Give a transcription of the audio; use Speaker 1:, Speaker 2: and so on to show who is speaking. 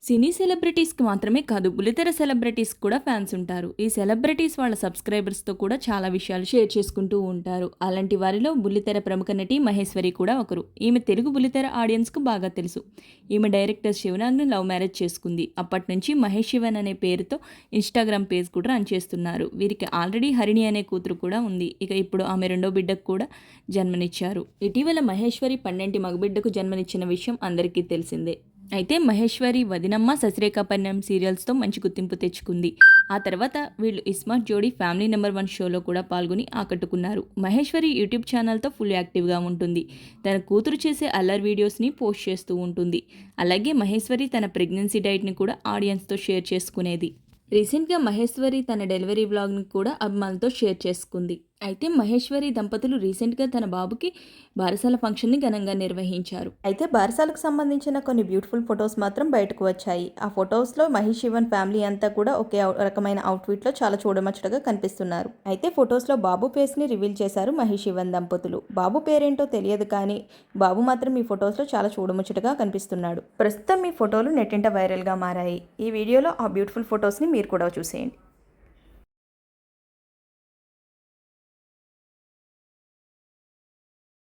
Speaker 1: సినీ సెలబ్రిటీస్కి మాత్రమే కాదు, బుల్లితెర సెలబ్రిటీస్కి కూడా ఫ్యాన్స్ ఉంటారు. ఈ సెలబ్రిటీస్ వాళ్ళ సబ్స్క్రైబర్స్తో కూడా చాలా విషయాలు షేర్ చేసుకుంటూ ఉంటారు. అలాంటి వారిలో బుల్లితెర ప్రముఖ నటి మహేశ్వరి కూడా ఒకరు. ఈమె తెలుగు బుల్లితెర ఆడియన్స్కు బాగా తెలుసు. ఈమె డైరెక్టర్ శివనాగ్ని లవ్ మ్యారేజ్ చేసుకుంది. అప్పటి నుంచి మహేష్ శివన్ అనే పేరుతో ఇన్స్టాగ్రామ్ పేజ్ కూడా రన్ చేస్తున్నారు. వీరికి ఆల్రెడీ హరిణి అనే కూతురు కూడా ఉంది. ఇక ఇప్పుడు ఆమె రెండో బిడ్డకు కూడా జన్మనిచ్చారు. ఇటీవల మహేశ్వరి 12 మగబిడ్డకు జన్మనిచ్చిన విషయం అందరికీ తెలిసిందే. అయితే మహేశ్వరి వదినమ్మ ససిరేఖాపర్ణం సీరియల్స్తో మంచి గుర్తింపు తెచ్చుకుంది. ఆ తర్వాత వీళ్ళు ఇస్మార్ట్ జోడీ ఫ్యామిలీ నెంబర్ 1 షోలో కూడా పాల్గొని ఆకట్టుకున్నారు. మహేశ్వరి యూట్యూబ్ ఛానల్తో ఫుల్ యాక్టివ్గా ఉంటుంది. తన కూతురు చేసే అల్లరి వీడియోస్ని పోస్ట్ చేస్తూ ఉంటుంది. అలాగే మహేశ్వరి తన ప్రెగ్నెన్సీ డైట్ని కూడా ఆడియన్స్తో షేర్ చేసుకునేది. రీసెంట్గా మహేశ్వరి తన డెలివరీ వ్లాగ్ని కూడా అభిమానులతో షేర్ చేసుకుంది. అయితే మహేశ్వరి దంపతులు రీసెంట్గా తన బాబుకి బారసాల ఫంక్షన్ని ఘనంగా నిర్వహించారు. అయితే బారసాలకు సంబంధించిన కొన్ని బ్యూటిఫుల్ ఫొటోస్ మాత్రం బయటకు వచ్చాయి. ఆ ఫొటోస్లో మహేష్ శివన్ ఫ్యామిలీ అంతా కూడా ఒకే రకమైన అవుట్ఫిట్లో చాలా చూడముచ్చటగా కనిపిస్తున్నారు. అయితే ఫొటోస్లో బాబు ఫేస్ని రివీల్ చేశారు మహేష్ శివన్ దంపతులు. బాబు పేరేంటో తెలియదు కానీ బాబు మాత్రం ఈ ఫొటోస్లో చాలా చూడముచ్చటగా కనిపిస్తున్నాడు. ప్రస్తుతం ఈ ఫోటోలు నెట్టింట వైరల్గా మారాయి. ఈ వీడియోలో ఆ బ్యూటిఫుల్ ఫొటోస్ని మీరు కూడా చూసేయండి.